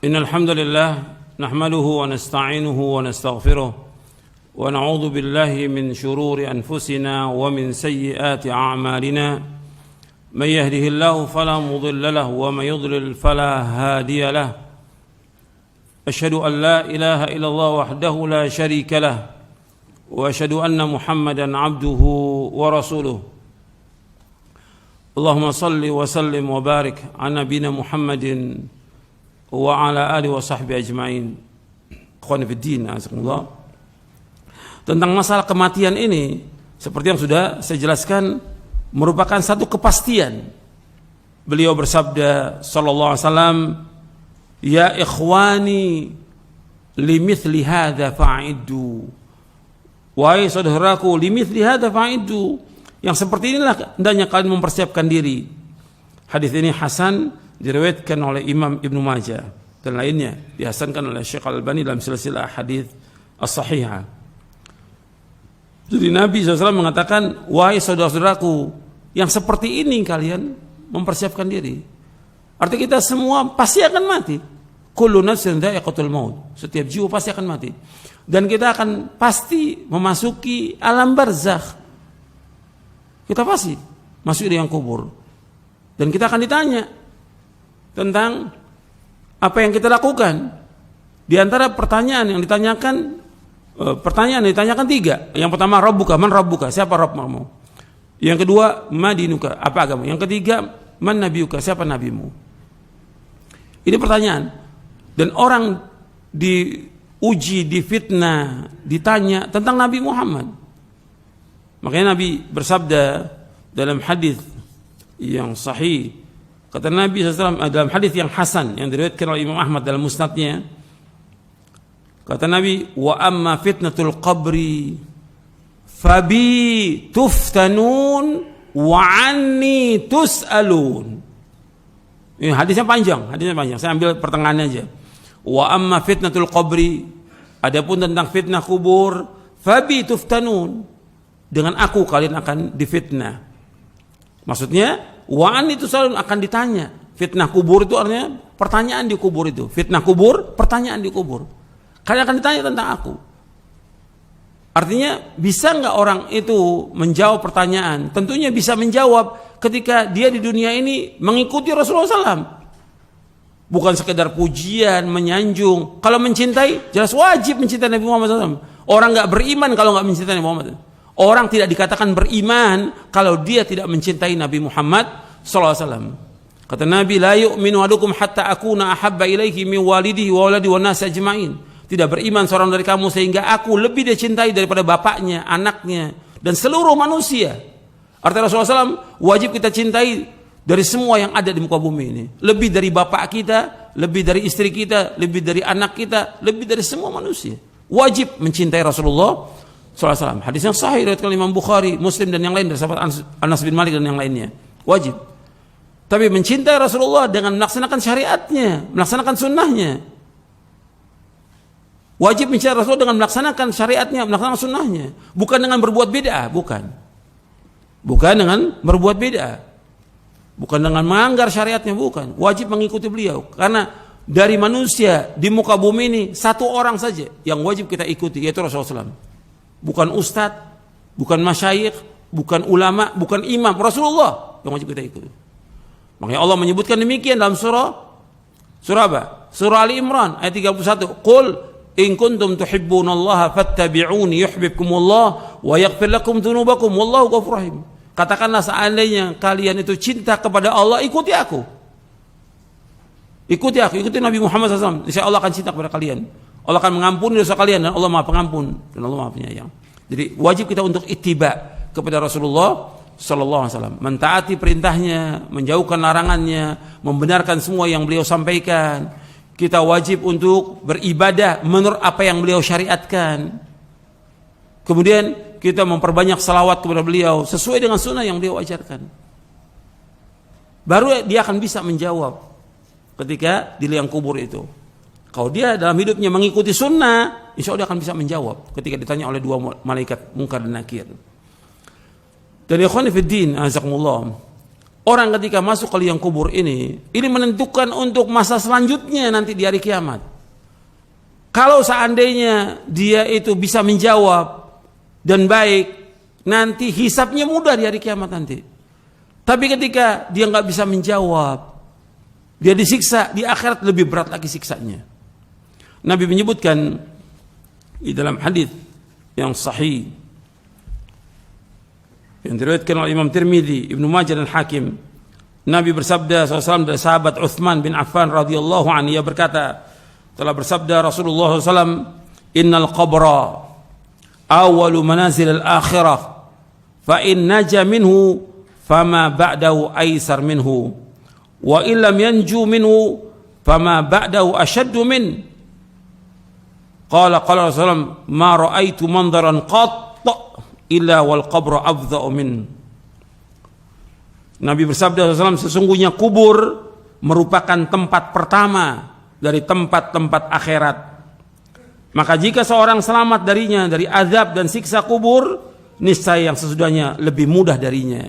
إن الحمد لله نحمده ونستعينه ونستغفره ونعوذ بالله من شرور أنفسنا ومن سيئات أعمالنا من يهده الله فلا مضل له ومن يضلل فلا هادي له أشهد أن لا إله إلا الله وحده لا شريك له وأشهد أن محمدا عبده ورسوله اللهم صل وسلم وبارك على نبينا محمد wa ala alihi wa sahbihi ajma'in. Ikhwani fiddin, azakumullah. Tentang masalah kematian ini, seperti yang sudah saya jelaskan, merupakan satu kepastian. Beliau bersabda sallallahu alaihi wasallam, "Ya ikhwani, limithli hadza fa'iddu." Wahai saudaraku, limithli hadza fa'iddu. Yang seperti inilah hendaknya kalian mempersiapkan diri. Hadis ini hasan, diriwayatkan oleh Imam Ibnu Majah dan lainnya, dihasankan oleh Syekh Al-Albani dalam silsilah hadis as-sahihah. Jadi Nabi SAW mengatakan, wahai saudara-saudaraku, yang seperti ini kalian mempersiapkan diri. Artinya kita semua pasti akan mati. Kullu nafsin dha'iqatul maut. Setiap jiwa pasti akan mati. Dan kita akan pasti memasuki alam barzakh. Kita pasti masuk di yang kubur. Dan kita akan ditanya tentang apa yang kita lakukan. Di antara pertanyaan yang ditanyakan, tiga. Yang pertama, Rabbuka, man Rabbuka, siapa Rabbmu? Yang kedua, ma dinuka, apa agama? Yang ketiga, man nabiyuka, siapa nabimu? Ini pertanyaan. Dan orang diuji, difitnah, ditanya tentang Nabi Muhammad. Makanya Nabi bersabda dalam hadis yang sahih, kata Nabi SAW dalam hadis yang hasan yang diriwayatkan oleh Imam Ahmad dalam musnadnya, kata Nabi, wa amma fitnatul qabri fabi tuftanun wa anni tus'alun. Ini hadisnya panjang. Saya ambil pertengahannya aja. Wa amma fitnatul qabri, adapun tentang fitnah kubur, fabi tuftanun, dengan aku kalian akan difitnah. Maksudnya wa'an itu selalu akan ditanya. Fitnah kubur itu artinya pertanyaan di kubur itu. Fitnah kubur, pertanyaan di kubur. Kalian akan ditanya tentang aku. Artinya bisa nggak orang itu menjawab pertanyaan? Tentunya bisa menjawab ketika dia di dunia ini mengikuti Rasulullah SAW. Bukan sekedar pujian, menyanjung. Kalau mencintai, jelas wajib mencintai Nabi Muhammad SAW. Orang nggak beriman kalau nggak mencintai Nabi Muhammad SAW. Orang tidak dikatakan beriman kalau dia tidak mencintai Nabi Muhammad SAW. Kata Nabi, la yu'minu ahadukum hatta akuna ahabba ilaihi min walidihi wa waladi wan nas ajma'in. Tidak beriman seorang dari kamu sehingga aku lebih dicintai daripada bapaknya, anaknya, dan seluruh manusia. Artinya Rasulullah SAW wajib kita cintai dari semua yang ada di muka bumi ini. Lebih dari bapak kita, lebih dari istri kita, lebih dari anak kita, lebih dari semua manusia. Wajib mencintai Rasulullah SAW. Hadis yang sahih riwayat Imam Bukhari, Muslim dan yang lain dari sahabat Anas bin Malik dan yang lainnya. Wajib. Tapi mencintai Rasulullah dengan melaksanakan syariatnya, melaksanakan sunnahnya. Wajib mencintai Rasulullah dengan melaksanakan syariatnya, melaksanakan sunnahnya. Bukan dengan berbuat bid'ah, bukan. Bukan dengan berbuat bid'ah. Bukan dengan melanggar syariatnya, bukan. Wajib mengikuti beliau. Karena dari manusia di muka bumi ini, satu orang saja yang wajib kita ikuti, yaitu Rasulullah SAW. Bukan ustadz, bukan masyayikh, bukan ulama, bukan imam, Rasulullah yang wajib kita ikuti. Makanya Allah menyebutkan demikian dalam surah apa? Surah Ali Imran ayat 31. Qul in kuntum tuhibbunallaha fattabi'uni yuhibbukumullah wa yaghfir lakum dzunubakum wallahu ghafurur rahim. Katakanlah seandainya kalian itu cinta kepada Allah, ikuti aku. Ikuti Nabi Muhammad SAW. Insya Allah akan cinta kepada kalian. Allah akan mengampuni dosa kalian dan Allah Maha Pengampun dan Allah Maha Penyayang. Jadi wajib kita untuk ittiba kepada Rasulullah sallallahu alaihi wasallam, mentaati perintahnya, menjauhkan larangannya, membenarkan semua yang beliau sampaikan. Kita wajib untuk beribadah menurut apa yang beliau syariatkan. Kemudian kita memperbanyak salawat kepada beliau sesuai dengan sunnah yang beliau ajarkan. Baru dia akan bisa menjawab ketika di liang kubur itu. Kalau dia dalam hidupnya mengikuti sunnah, insya Allah dia akan bisa menjawab ketika ditanya oleh dua malaikat Munkar dan Nakir. Dan ikhwan fiddin, azakumullah, orang ketika masuk ke liang kubur ini menentukan untuk masa selanjutnya nanti di hari kiamat. Kalau seandainya dia itu bisa menjawab dan baik, nanti hisabnya mudah di hari kiamat nanti. Tapi ketika dia nggak bisa menjawab, dia disiksa di akhirat, lebih berat lagi siksanya. Nabi menyebutkan di dalam hadis yang sahih yang diriwayatkan oleh Imam Tirmidzi, Ibnu Majah dan Hakim, Nabi bersabda SAW dari sahabat Utsman bin Affan radhiyallahu anhu, ia berkata, telah bersabda Rasulullah SAW, innal qabra awalu manazil al-akhirah, fa in naja minhu fama ba'dahu aisar minhu, wa illam yanju minhu fama ba'dahu ashaddu min. Qala Rasulullah, ma ra'aitu mandaran qat illa wal qabru afdha'u min. Nabi bersabda SAW, sesungguhnya kubur merupakan tempat pertama dari tempat-tempat akhirat. Maka jika seorang selamat darinya, dari azab dan siksa kubur, niscaya yang sesudahnya lebih mudah darinya.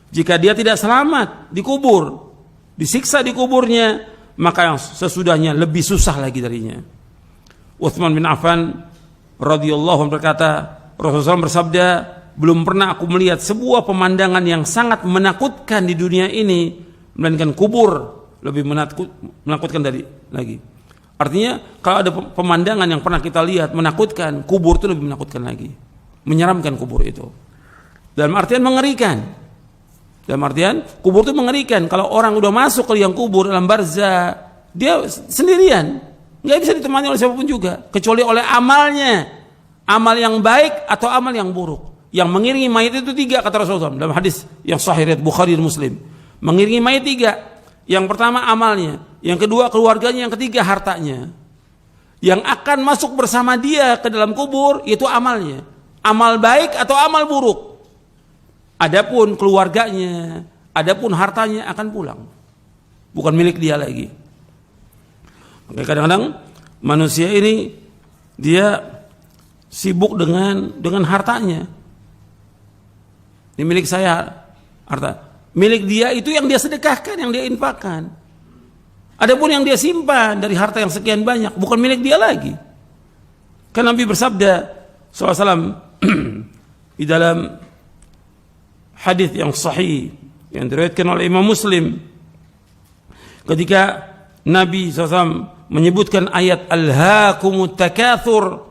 Jika dia tidak selamat di kubur, disiksa di kuburnya, maka yang sesudahnya lebih susah lagi darinya. Utsman bin Affan radhiyallahu anhu berkata, Rasulullah bersabda, belum pernah aku melihat sebuah pemandangan yang sangat menakutkan di dunia ini, melainkan kubur lebih menakutkan dari lagi. Artinya kalau ada pemandangan yang pernah kita lihat menakutkan, kubur itu lebih menakutkan lagi, menyeramkan kubur itu. Dalam artian mengerikan. Dalam artian kubur itu mengerikan. Kalau orang udah masuk ke liang kubur dalam barzah, dia sendirian, nggak bisa ditemani oleh siapapun juga, kecuali oleh amalnya. Amal yang baik atau amal yang buruk. Yang mengiringi mayat itu 3 kata Rasulullah dalam hadis yang sahih riwayat Bukhari dan Muslim. Mengiringi mayat 3. Yang pertama amalnya, yang kedua keluarganya, yang ketiga hartanya. Yang akan masuk bersama dia ke dalam kubur yaitu amalnya. Amal baik atau amal buruk. Adapun keluarganya, adapun hartanya akan pulang. Bukan milik dia lagi. Maka kadang-kadang manusia ini dia sibuk dengan hartanya. Ini milik saya, harta. Milik dia itu yang dia sedekahkan, yang dia infakkan. Adapun yang dia simpan dari harta yang sekian banyak, bukan milik dia lagi. Kan Nabi bersabda SAW di dalam hadis yang sahih yang diriwayatkan oleh Imam Muslim, ketika Nabi SAW menyebutkan ayat alhaakumut takatsur,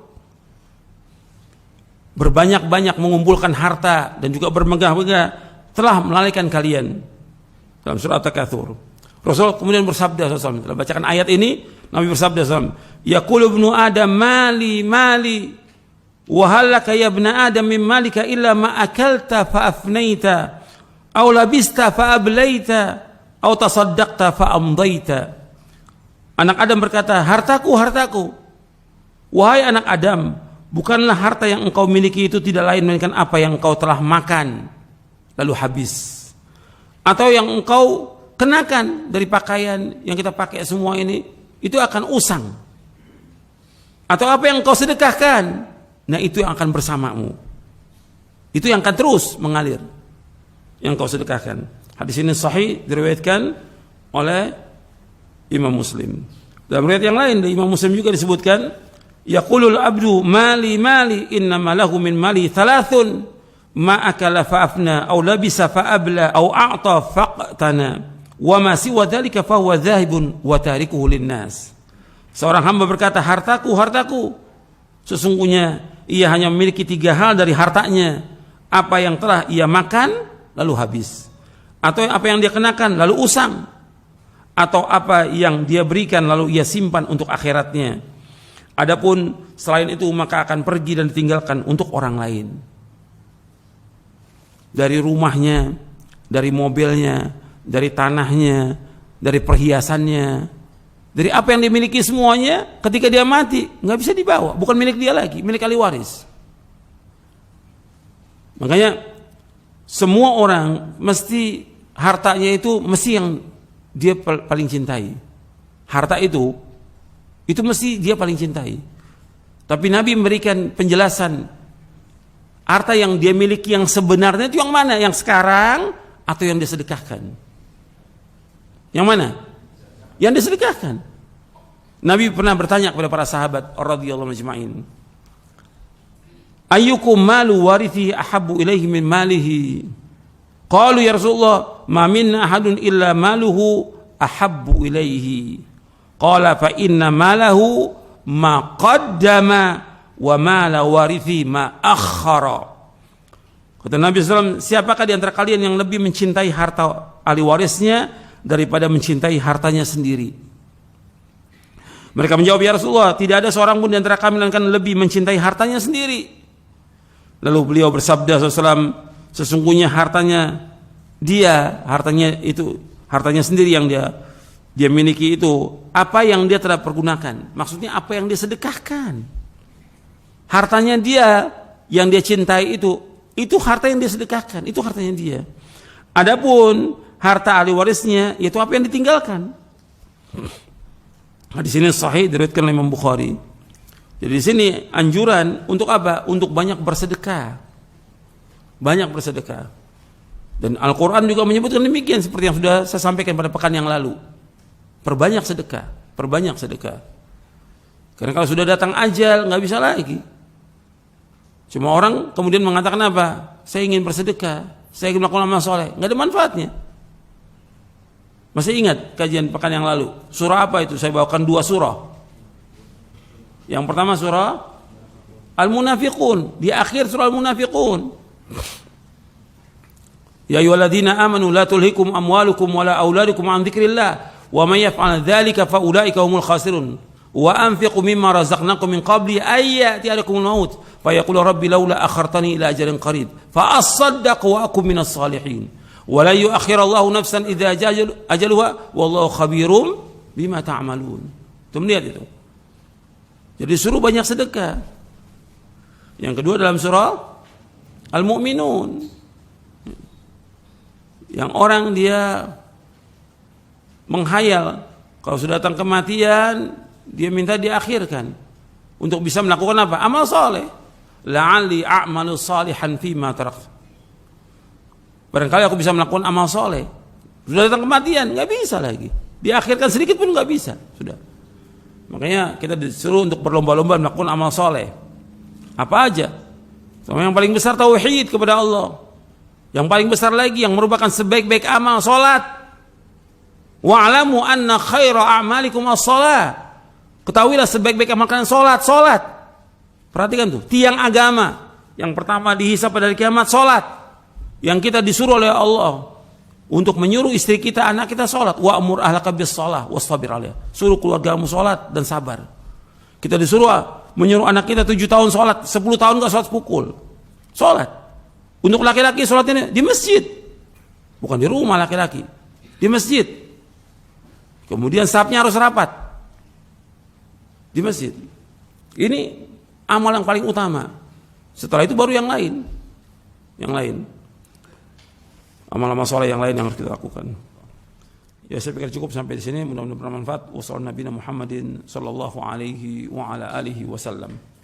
berbanyak-banyak mengumpulkan harta dan juga bermegah-megah telah melalaikan kalian, dalam surat At-Takatsur. Rasul kemudian bersabda SAW, setelah bacakan ayat ini, Nabi bersabda SAW, yaqulu ibnu adam mali mali wa halaka ya ibna adam min malika illa ma akalta fa afnaita aw labista fa ablaita aw tasaddaqta fa amdaita. Anak Adam berkata, hartaku, hartaku. Wahai anak Adam, bukanlah harta yang engkau miliki itu tidak lain melainkan apa yang engkau telah makan lalu habis, atau yang engkau kenakan dari pakaian yang kita pakai semua ini, itu akan usang, atau apa yang engkau sedekahkan, nah itu yang akan bersamamu, itu yang akan terus mengalir, yang engkau sedekahkan. Hadis ini sahih diriwayatkan oleh Imam Muslim. Dalam riwayat yang lain dari Imam Muslim juga disebutkan, yaqulul abdu mali mali innama lahu min mali thalathun ma akala fa afna aw labisa fa abla aw a'ta faqtana wa ma siwa dzalika fa huwa dhahibun wa tarikuhu linnas. Seorang hamba berkata, hartaku, hartaku. Sesungguhnya ia hanya memiliki 3 hal dari hartanya, apa yang telah ia makan lalu habis, atau apa yang dia kenakan lalu usang, atau apa yang dia berikan lalu ia simpan untuk akhiratnya. Adapun selain itu maka akan pergi dan ditinggalkan untuk orang lain. Dari rumahnya, dari mobilnya, dari tanahnya, dari perhiasannya, dari apa yang dimiliki semuanya, ketika dia mati nggak bisa dibawa, bukan milik dia lagi, milik ahli waris. Makanya semua orang mesti hartanya itu mesti yang dia paling cintai. Harta itu mesti dia paling cintai. Tapi Nabi memberikan penjelasan, harta yang dia miliki yang sebenarnya itu yang mana? Yang sekarang atau yang dia sedekahkan? Yang mana? Yang disedekahkan. Nabi pernah bertanya kepada para sahabat radhiyallahu ajma'in, ayyukum malu warithi ahabbu ilaihi min malihi? Qalu ya Rasulullah, ma minna ahadun illa maluhu ahabbu ilaihi. Qala fa inna malahu ma qaddama wa mala warithi ma akhara. Kata Nabi SAW, siapakah di antara kalian yang lebih mencintai harta ahli warisnya daripada mencintai hartanya sendiri? Mereka menjawab, ya Rasulullah, tidak ada seorang pun di antara kami yang akan lebih mencintai hartanya sendiri. Lalu beliau bersabda SAW, sesungguhnya hartanya sendiri yang dia miliki itu, apa yang dia telah pergunakan. Maksudnya apa yang dia sedekahkan. Hartanya dia yang dia cintai itu harta yang dia sedekahkan, itu hartanya dia. Adapun harta ahli warisnya, yaitu apa yang ditinggalkan. Di sini sahih diriwayatkan oleh Imam Bukhari. Jadi di sini anjuran untuk apa? Untuk banyak bersedekah. Banyak bersedekah. Dan Al-Quran juga menyebutkan demikian seperti yang sudah saya sampaikan pada pekan yang lalu. Perbanyak sedekah, perbanyak sedekah. Karena kalau sudah datang ajal nggak bisa lagi. Cuma orang kemudian mengatakan apa? Saya ingin bersedekah, saya ingin melakukan amal soleh, nggak ada manfaatnya. Masih ingat kajian pekan yang lalu? Surah apa itu? Saya bawakan 2 surah. Yang pertama surah Al-Munafiqun, di akhir surah Al-Munafiqun. Ya ayyuhalladzina amanu la tulhikum amwalukum wala auladukum an dzikrillah wa may yaf'al dzalika fa ulaika humul khasirun. Wa anfiqu mimma razaqnakum min qabli ay ya'tiyakumul maut fa yaqulu rabbi laula akhartani ila ajalin qarib fa asaddaq wa akum minas salihin wa la yu'akhirallahu nafsan idza ajaluha wallahu khabirum bima ta'malun. Itu lihat itu. Jadi suruh banyak sedekah. Yang kedua dalam surah Al-Mu'minun, yang orang dia menghayal kalau sudah datang kematian dia minta diakhirkan untuk bisa melakukan apa? Amal soleh. La'alli a'malu salihan fima tarak. Barangkali aku bisa melakukan amal soleh. Sudah datang kematian, nggak bisa lagi. Diakhirkan sedikit pun nggak bisa. Sudah. Makanya kita disuruh untuk berlomba-lomba melakukan amal soleh. Apa aja? Sama yang paling besar tauhid kepada Allah. Yang paling besar lagi yang merupakan sebaik-baik amal, salat. Wa'lamu anna khaira a'malikum as-shalah. Ketahuilah sebaik-baik amal kalian salat. Perhatikan tuh, tiang agama. Yang pertama dihisab pada hari kiamat salat. Yang kita disuruh oleh Allah untuk menyuruh istri kita, anak kita salat. Wa'mur ahlaka bis-shalah wastabir 'alaiha. Suruh keluargamu salat dan sabar. Kita disuruh menyuruh anak kita 7 tahun salat, 10 tahun enggak salat pukul. Salat. Untuk laki-laki salatnya di masjid. Bukan di rumah laki-laki. Di masjid. Kemudian safnya harus rapat. Di masjid. Ini amal yang paling utama. Setelah itu baru yang lain. Yang lain. Amal-amal soleh yang lain yang harus kita lakukan. Ya, saya pikir cukup sampai di sini. Mudah-mudahan bermanfaat. Wassalamualaikum warahmatullahi wabarakatuh.